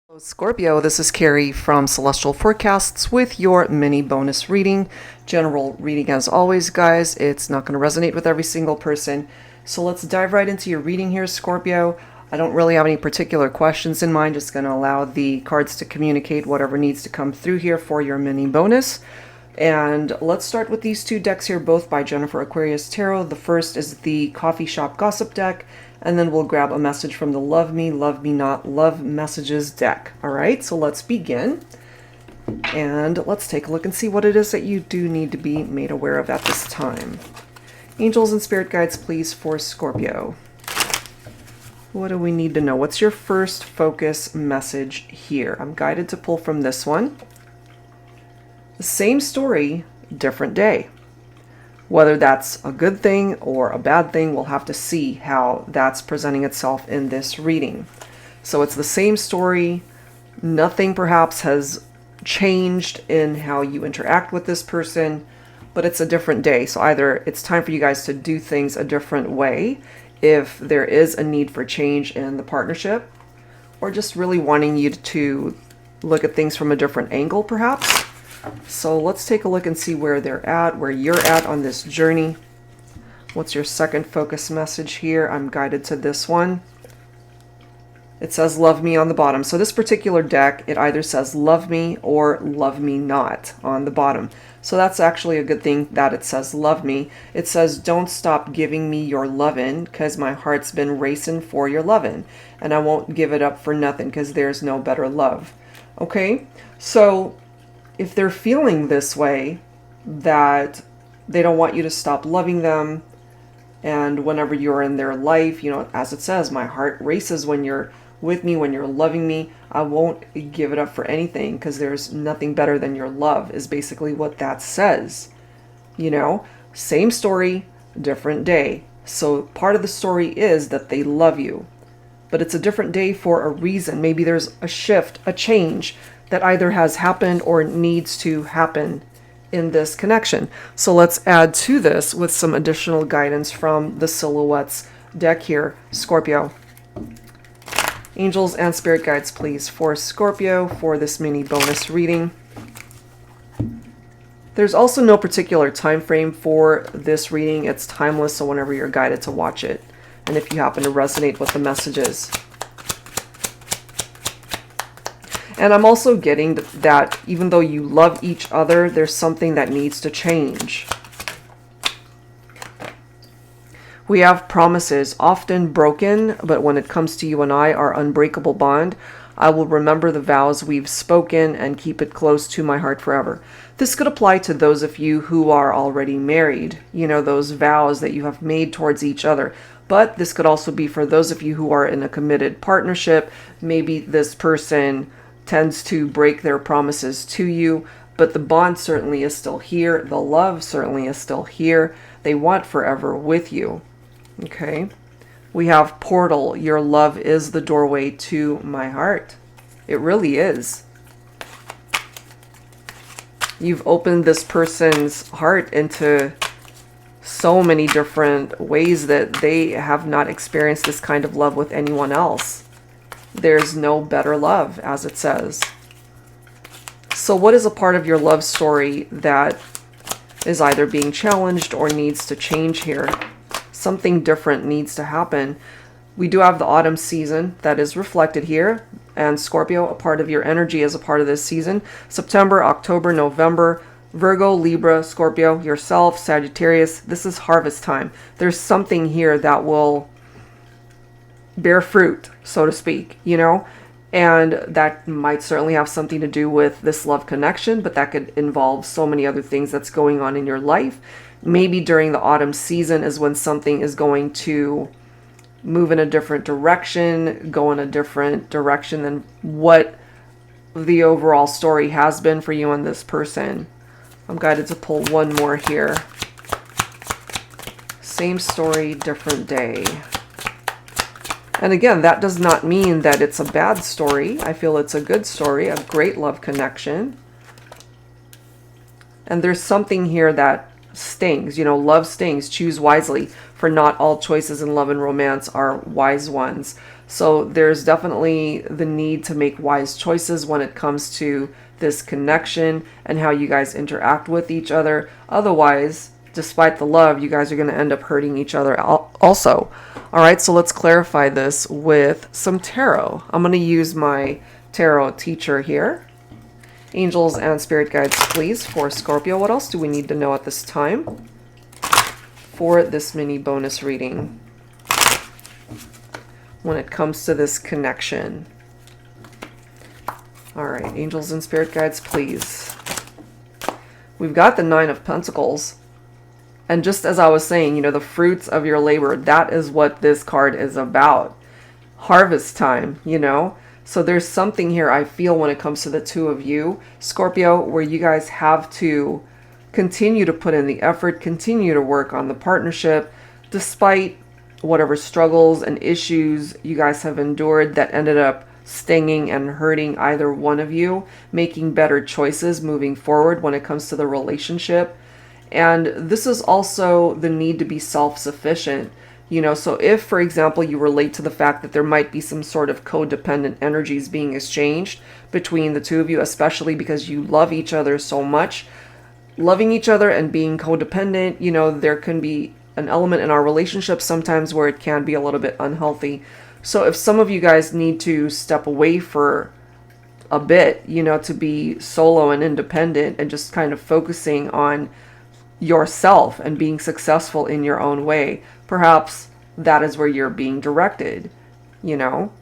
Hello, Scorpio, this is Carrie from Celestial Forecasts with your mini bonus reading. General reading as always, guys. It's not going to resonate with every single person. So let's dive right into your reading here, Scorpio. I don't really have any particular questions in mind. Just going to allow the cards to communicate whatever needs to come through here for your mini bonus. And let's start with these two decks here, both by Jennifer Aquarius Tarot. The first is the Coffee Shop Gossip deck, and then we'll grab a message from the Love Me Not, Love Messages deck. All right, so let's begin. And let's take a look and see what it is that you do need to be made aware of at this time. Angels and spirit guides, please, for Scorpio. What do we need to know? What's your first focus message here? I'm guided to pull from this one. The same story, different day. Whether that's a good thing or a bad thing, we'll have to see how that's presenting itself in this reading. So it's the same story. Nothing perhaps has changed in how you interact with this person, but it's a different day. So either it's time for you guys to do things a different way if there is a need for change in the partnership, or just really wanting you to look at things from a different angle perhaps. So let's take a look and see where they're at, where you're at on this journey. What's your second focus message here? I'm guided to this one. It says love me on the bottom. So this particular deck, it either says love me or love me not on the bottom. So that's actually a good thing that it says love me. It says don't stop giving me your lovin' because my heart's been racing for your lovin'. And I won't give it up for nothing because there's no better love. Okay, so if they're feeling this way, that they don't want you to stop loving them, and whenever you're in their life, you know, as it says, my heart races when you're with me, when you're loving me, I won't give it up for anything because there's nothing better than your love, is basically what that says. You know, same story, different day. So part of the story is that they love you, but it's a different day for a reason. Maybe there's a shift, a change that either has happened or needs to happen in this connection. So let's add to this with some additional guidance from the Silhouettes deck here, Scorpio. Angels and spirit guides, please, for Scorpio for this mini bonus reading. There's also no particular time frame for this reading. It's timeless, so whenever you're guided to watch it, and if you happen to resonate with the messages. And I'm also getting that even though you love each other, there's something that needs to change. We have promises, often broken, but when it comes to you and I, our unbreakable bond, I will remember the vows we've spoken and keep it close to my heart forever. This could apply to those of you who are already married, you know, those vows that you have made towards each other. But this could also be for those of you who are in a committed partnership. Maybe this person tends to break their promises to you, but the bond certainly is still here. The love certainly is still here. They want forever with you. Okay. We have portal. Your love is the doorway to my heart. It really is. You've opened this person's heart into so many different ways that they have not experienced this kind of love with anyone else. There's no better love, as it says. So what is a part of your love story that is either being challenged or needs to change here? Something different needs to happen. We do have the autumn season that is reflected here. And Scorpio, a part of your energy is a part of this season. September, October, November, Virgo, Libra, Scorpio, yourself, Sagittarius. This is harvest time. There's something here that will bear fruit, so to speak, you know, and that might certainly have something to do with this love connection, but that could involve so many other things that's going on in your life. Maybe during the autumn season is when something is going to move in a different direction, go in a different direction than what the overall story has been for you and this person. I'm guided to pull one more here. Same story, different day. And again, that does not mean that it's a bad story. I feel it's a good story, a great love connection. And there's something here that stings. You know, love stings. Choose wisely, for not all choices in love and romance are wise ones. So there's definitely the need to make wise choices when it comes to this connection and how you guys interact with each other. Otherwise, despite the love, you guys are going to end up hurting each other also. All right, so let's clarify this with some tarot. I'm going to use my tarot teacher here. Angels and spirit guides, please, for Scorpio. What else do we need to know at this time for this mini bonus reading when it comes to this connection? All right, angels and spirit guides, please. We've got the Nine of Pentacles. And just as I was saying, you know, the fruits of your labor, that is what this card is about. Harvest time, you know. So there's something here I feel when it comes to the two of you, Scorpio, where you guys have to continue to put in the effort, continue to work on the partnership, despite whatever struggles and issues you guys have endured that ended up stinging and hurting either one of you, making better choices moving forward when it comes to the relationship. And this is also the need to be self-sufficient. You know, so if, for example, you relate to the fact that there might be some sort of codependent energies being exchanged between the two of you, especially because you love each other so much, loving each other and being codependent, you know, there can be an element in our relationship sometimes where it can be a little bit unhealthy. So if some of you guys need to step away for a bit, you know, to be solo and independent and just kind of focusing on yourself and being successful in your own way, perhaps that is where you're being directed, you know.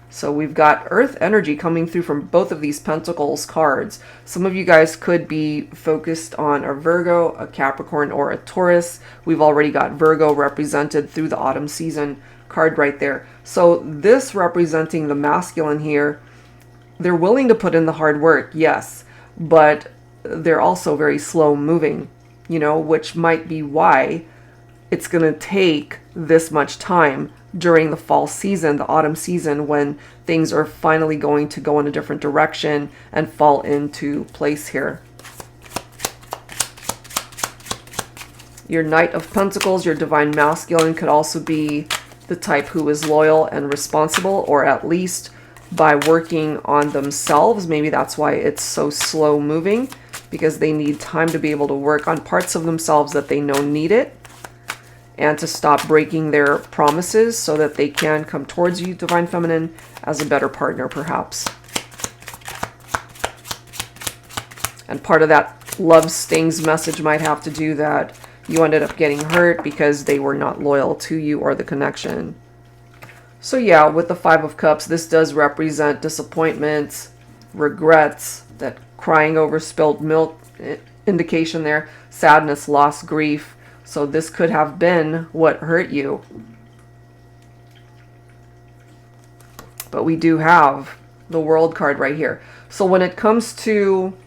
So we've got earth energy coming through from both of these pentacles cards. Some of you guys could be focused on a Virgo, a Capricorn, or a Taurus. We've already got Virgo represented through the autumn season card right there. So this representing the masculine here, they're willing to put in the hard work, yes, but they're also very slow moving, you know, which might be why it's going to take this much time during the fall season, the autumn season, when things are finally going to go in a different direction and fall into place here. Your Knight of Pentacles, your divine masculine, could also be the type who is loyal and responsible, or at least by working on themselves. Maybe that's why it's so slow moving, because they need time to be able to work on parts of themselves that they know need it, and to stop breaking their promises so that they can come towards you, Divine Feminine, as a better partner, perhaps. And part of that love stings message might have to do that you ended up getting hurt because they were not loyal to you or the connection. So yeah, with the Five of Cups, this does represent disappointments, regrets, that crying over spilled milk indication there, sadness, loss, grief. So this could have been what hurt you. But we do have the World card right here. So when it comes to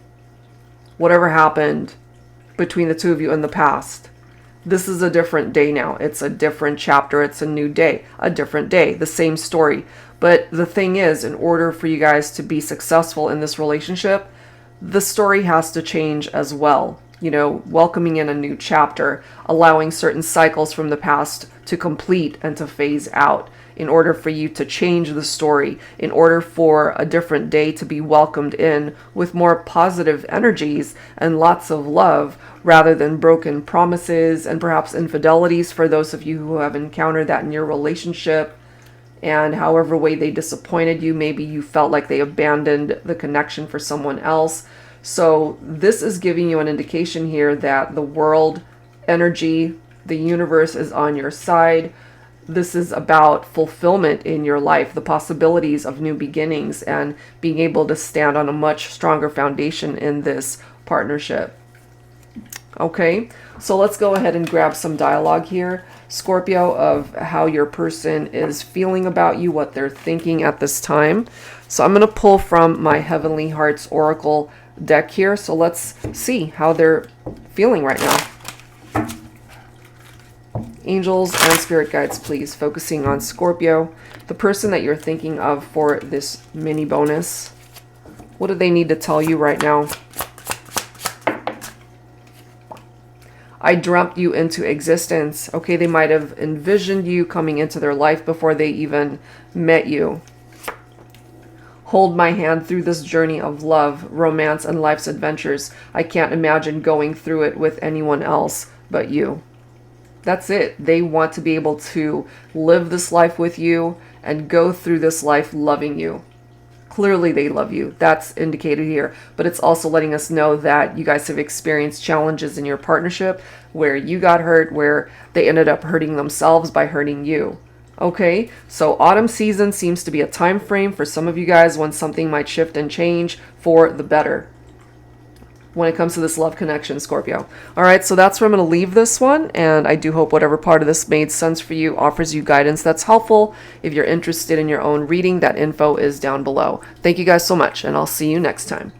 whatever happened between the two of you in the past, this is a different day now. It's a different chapter. It's a new day, a different day, the same story. But the thing is, in order for you guys to be successful in this relationship, the story has to change as well. You know, welcoming in a new chapter, allowing certain cycles from the past to complete and to phase out in order for you to change the story, in order for a different day to be welcomed in with more positive energies and lots of love, rather than broken promises and perhaps infidelities for those of you who have encountered that in your relationship. And however way they disappointed you, maybe you felt like they abandoned the connection for someone else. So this is giving you an indication here that the world energy, the universe is on your side. This is about fulfillment in your life, the possibilities of new beginnings, and being able to stand on a much stronger foundation in this partnership. Okay, so let's go ahead and grab some dialogue here, Scorpio, of how your person is feeling about you, what they're thinking at this time. So I'm going to pull from my Heavenly Hearts Oracle deck here. So let's see how they're feeling right now. Angels and spirit guides, please, focusing on Scorpio, the person that you're thinking of for this mini bonus. What do they need to tell you right now? I dreamt you into existence. Okay, they might have envisioned you coming into their life before they even met you. Hold my hand through this journey of love, romance, and life's adventures. I can't imagine going through it with anyone else but you. That's it. They want to be able to live this life with you and go through this life loving you. Clearly they love you. That's indicated here. But it's also letting us know that you guys have experienced challenges in your partnership where you got hurt, where they ended up hurting themselves by hurting you. Okay, so autumn season seems to be a time frame for some of you guys when something might shift and change for the better when it comes to this love connection, Scorpio. All right, so that's where I'm going to leave this one, and I do hope whatever part of this made sense for you, offers you guidance that's helpful. If you're interested in your own reading, that info is down below. Thank you guys so much, and I'll see you next time.